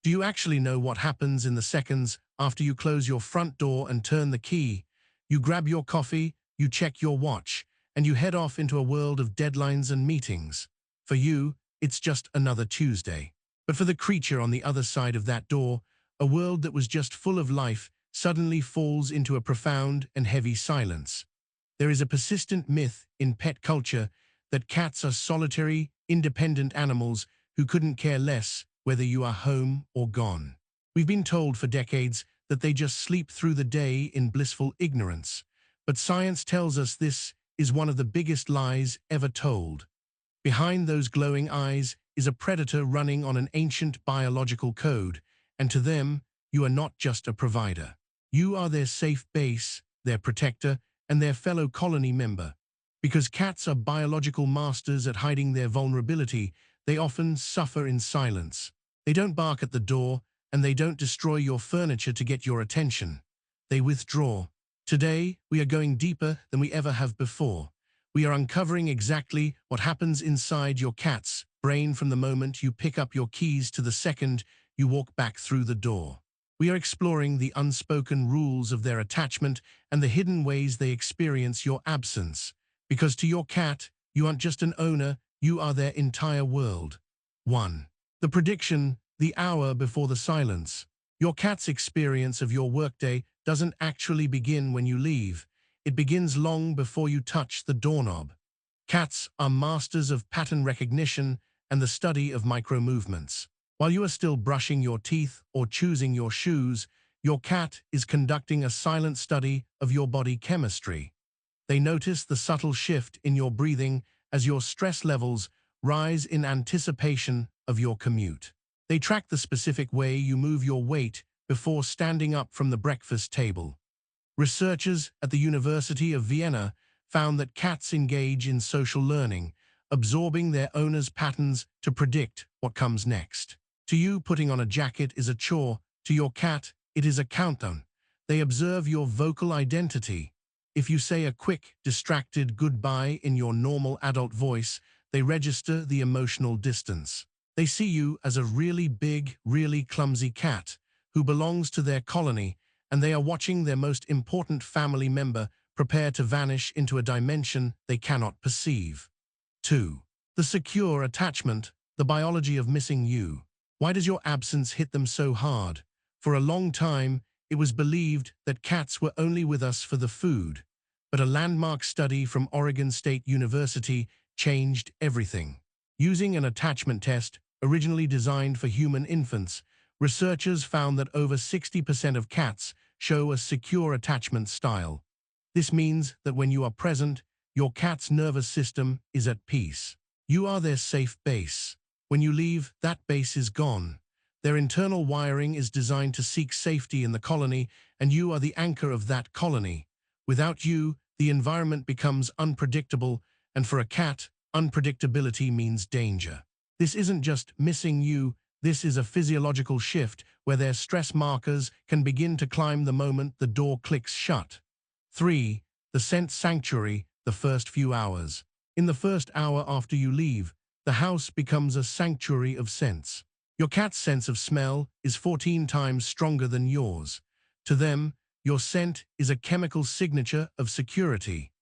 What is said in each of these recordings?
Do you actually know what happens in the seconds after you close your front door and turn the key? You grab your coffee, you check your watch, and you head off into a world of deadlines and meetings. For you, it's just another Tuesday. But for the creature on the other side of that door, a world that was just full of life suddenly falls into a profound and heavy silence. There is a persistent myth in pet culture that cats are solitary, independent animals who couldn't care less whether you are home or gone. We've been told for decades that they just sleep through the day in blissful ignorance, but science tells us this is one of the biggest lies ever told. Behind those glowing eyes is a predator running on an ancient biological code, and to them, you are not just a provider. You are their safe base, their protector, and their fellow colony member. Because cats are biological masters at hiding their vulnerability, they often suffer in silence. They don't bark at the door, and they don't destroy your furniture to get your attention. They withdraw. Today, we are going deeper than we ever have before. We are uncovering exactly what happens inside your cat's brain from the moment you pick up your keys to the second you walk back through the door. We are exploring the unspoken rules of their attachment and the hidden ways they experience your absence. Because to your cat, you aren't just an owner, you are their entire world. 1. The prediction, the hour before the silence. Your cat's experience of your workday doesn't actually begin when you leave. It begins long before you touch the doorknob. Cats are masters of pattern recognition and the study of micro-movements. While you are still brushing your teeth or choosing your shoes, your cat is conducting a silent study of your body chemistry. They notice the subtle shift in your breathing as your stress levels rise in anticipation of your commute. They track the specific way you move your weight before standing up from the breakfast table. Researchers at the University of Vienna found that cats engage in social learning, absorbing their owners' patterns to predict what comes next. To you, putting on a jacket is a chore. To your cat, it is a countdown. They observe your vocal identity. If you say a quick, distracted goodbye in your normal adult voice, they register the emotional distance. They see you as a really big, really clumsy cat who belongs to their colony, and they are watching their most important family member prepare to vanish into a dimension they cannot perceive. 2. The secure attachment, the biology of missing you. Why does your absence hit them so hard? For a long time, it was believed that cats were only with us for the food, but a landmark study from Oregon State University changed everything. Using an attachment test originally designed for human infants, researchers found that over 60% of cats show a secure attachment style. This means that when you are present, your cat's nervous system is at peace. You are their safe base. When you leave, that base is gone. Their internal wiring is designed to seek safety in the colony, and you are the anchor of that colony. Without you, the environment becomes unpredictable, and for a cat, unpredictability means danger. This isn't just missing you, this is a physiological shift where their stress markers can begin to climb the moment the door clicks shut. 3. The scent sanctuary, the first few hours. In the first hour after you leave, the house becomes a sanctuary of scents. Your cat's sense of smell is 14 times stronger than yours. To them, your scent is a chemical signature of security.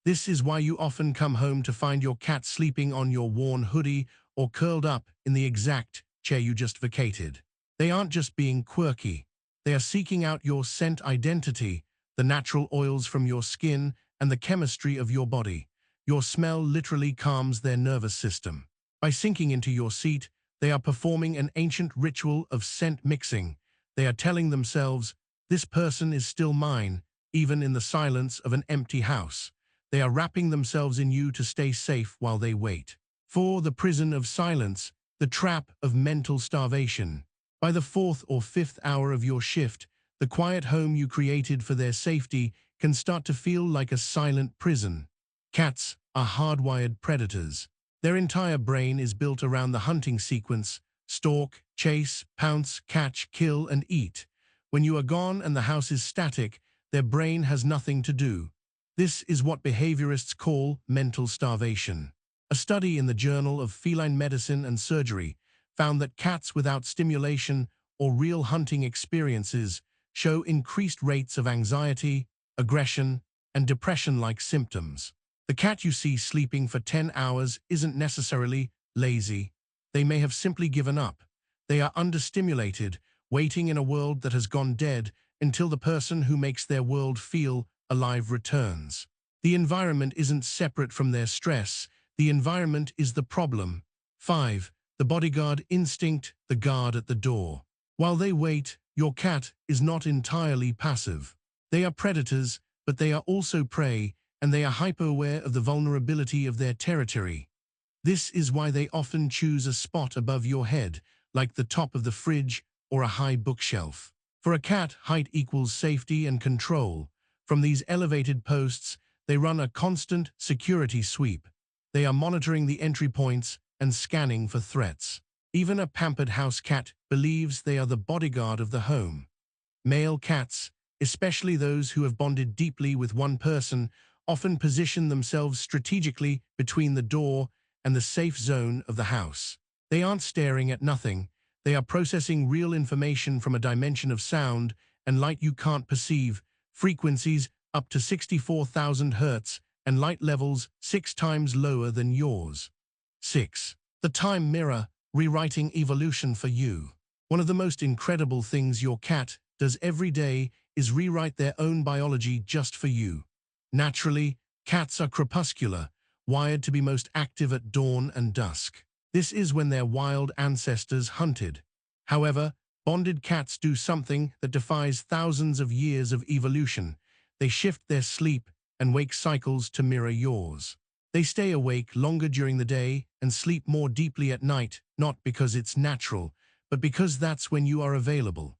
This is why you often come home to find your cat sleeping on your worn hoodie or curled up in the exact chair you just vacated. They aren't just being quirky. They are seeking out your scent identity, the natural oils from your skin, and the chemistry of your body. Your smell literally calms their nervous system. By sinking into your seat, they are performing an ancient ritual of scent mixing. They are telling themselves, this person is still mine, even in the silence of an empty house. They are wrapping themselves in you to stay safe while they wait. 4. The prison of silence, the trap of mental starvation. By the 4th or 5th hour of your shift, the quiet home you created for their safety can start to feel like a silent prison. Cats are hardwired predators. Their entire brain is built around the hunting sequence: stalk, chase, pounce, catch, kill, and eat. When you are gone and the house is static, their brain has nothing to do. This is what behaviorists call mental starvation. A study in the Journal of Feline Medicine and Surgery found that cats without stimulation or real hunting experiences show increased rates of anxiety, aggression, and depression-like symptoms. The cat you see sleeping for 10 hours isn't necessarily lazy. They may have simply given up. They are understimulated, waiting in a world that has gone dead until the person who makes their world feel alive returns. The environment isn't separate from their stress. The environment is the problem. 5. The bodyguard instinct, the guard at the door. While they wait, your cat is not entirely passive. They are predators, but they are also prey, and they are hyper-aware of the vulnerability of their territory. This is why they often choose a spot above your head, like the top of the fridge or a high bookshelf. For a cat, height equals safety and control. From these elevated posts, they run a constant security sweep. They are monitoring the entry points and scanning for threats. Even a pampered house cat believes they are the bodyguard of the home. Male cats, especially those who have bonded deeply with one person, often position themselves strategically between the door and the safe zone of the house. They aren't staring at nothing. They are processing real information from a dimension of sound and light you can't perceive, frequencies up to 64,000 Hz and light levels 6 times lower than yours. 6. The time mirror, rewriting evolution for you. One of the most incredible things your cat does every day is rewrite their own biology just for you. Naturally, cats are crepuscular, wired to be most active at dawn and dusk. This is when their wild ancestors hunted. However, bonded cats do something that defies thousands of years of evolution. They shift their sleep and wake cycles to mirror yours. They stay awake longer during the day and sleep more deeply at night, not because it's natural, but because that's when you are available.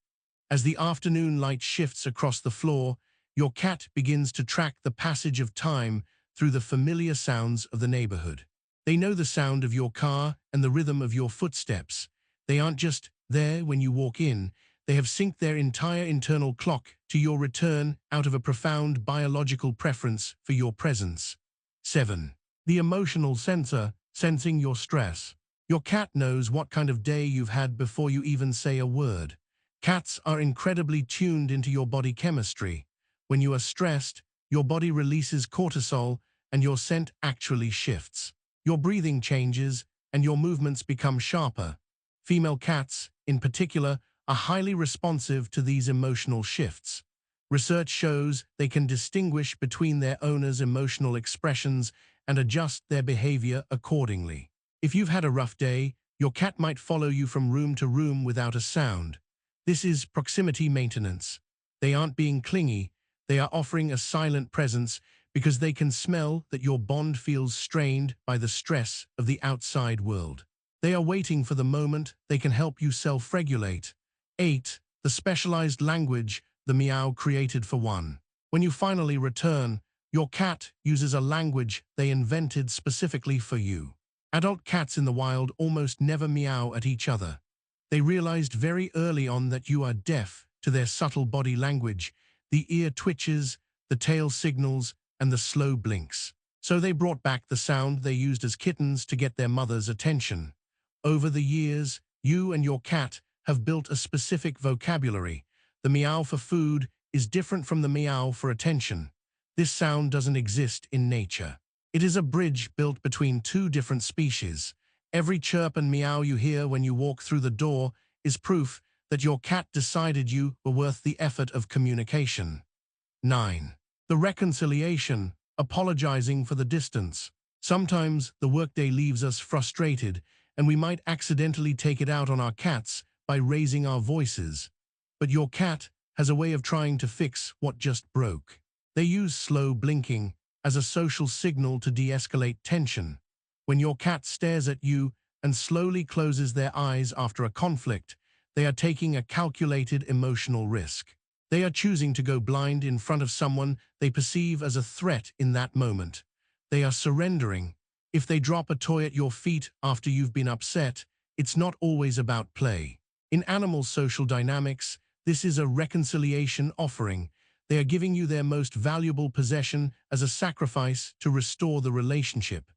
As the afternoon light shifts across the floor, your cat begins to track the passage of time through the familiar sounds of the neighborhood. They know the sound of your car and the rhythm of your footsteps. They aren't just there when you walk in. They have synced their entire internal clock to your return out of a profound biological preference for your presence. 7. The emotional sensor, sensing your stress. Your cat knows what kind of day you've had before you even say a word. Cats are incredibly tuned into your body chemistry. When you are stressed, your body releases cortisol and your scent actually shifts. Your breathing changes and your movements become sharper. Female cats, in particular, are highly responsive to these emotional shifts. Research shows they can distinguish between their owner's emotional expressions and adjust their behavior accordingly. If you've had a rough day, your cat might follow you from room to room without a sound. This is proximity maintenance. They aren't being clingy. They are offering a silent presence because they can smell that your bond feels strained by the stress of the outside world. They are waiting for the moment they can help you self-regulate. 8. The specialized language, the meow created for one. When you finally return, your cat uses a language they invented specifically for you. Adult cats in the wild almost never meow at each other. They realized very early on that you are deaf to their subtle body language, the ear twitches, the tail signals, and the slow blinks. So they brought back the sound they used as kittens to get their mother's attention. Over the years, you and your cat have built a specific vocabulary. The meow for food is different from the meow for attention. This sound doesn't exist in nature. It is a bridge built between two different species. Every chirp and meow you hear when you walk through the door is proof that your cat decided you were worth the effort of communication. 9. The reconciliation, apologizing for the distance. Sometimes the workday leaves us frustrated, and we might accidentally take it out on our cats by raising our voices. But your cat has a way of trying to fix what just broke. They use slow blinking as a social signal to de-escalate tension. When your cat stares at you and slowly closes their eyes after a conflict, they are taking a calculated emotional risk. They are choosing to go blind in front of someone they perceive as a threat in that moment. They are surrendering. If they drop a toy at your feet after you've been upset, it's not always about play. In animal social dynamics, this is a reconciliation offering. They are giving you their most valuable possession as a sacrifice to restore the relationship.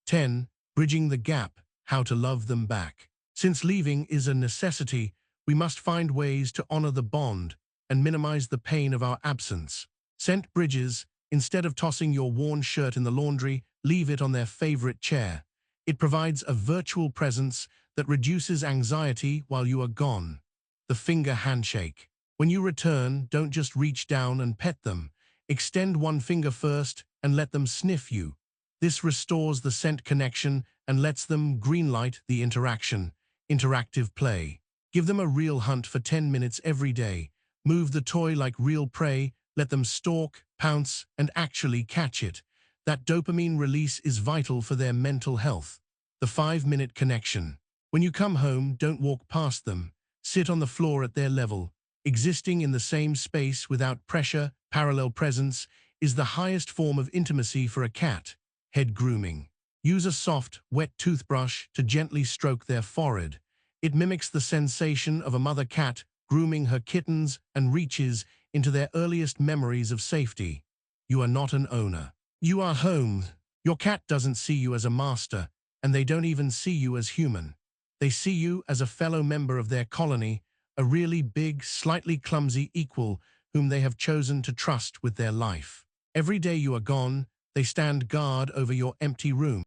10. Bridging the gap, how to love them back. Since leaving is a necessity, We must find ways to honor the bond and minimize the pain of our absence. Scent bridges. Instead of tossing your worn shirt in the laundry, leave it on their favorite chair. It provides a virtual presence that reduces anxiety while you are gone. The finger handshake. When you return, don't just reach down and pet them. Extend one finger first and let them sniff you. This restores the scent connection and lets them greenlight the interaction. Interactive play. Give them a real hunt for 10 minutes every day. Move the toy like real prey. Let them stalk, pounce, and actually catch it. That dopamine release is vital for their mental health. The 5-minute connection. When you come home, don't walk past them. Sit on the floor at their level. Existing in the same space without pressure, parallel presence, is the highest form of intimacy for a cat. Head grooming. Use a soft, wet toothbrush to gently stroke their forehead. It mimics the sensation of a mother cat grooming her kittens and reaches into their earliest memories of safety. You are not an owner. You are home. Your cat doesn't see you as a master, and they don't even see you as human. They see you as a fellow member of their colony, a really big, slightly clumsy equal whom they have chosen to trust with their life. Every day you are gone, they stand guard over your empty room.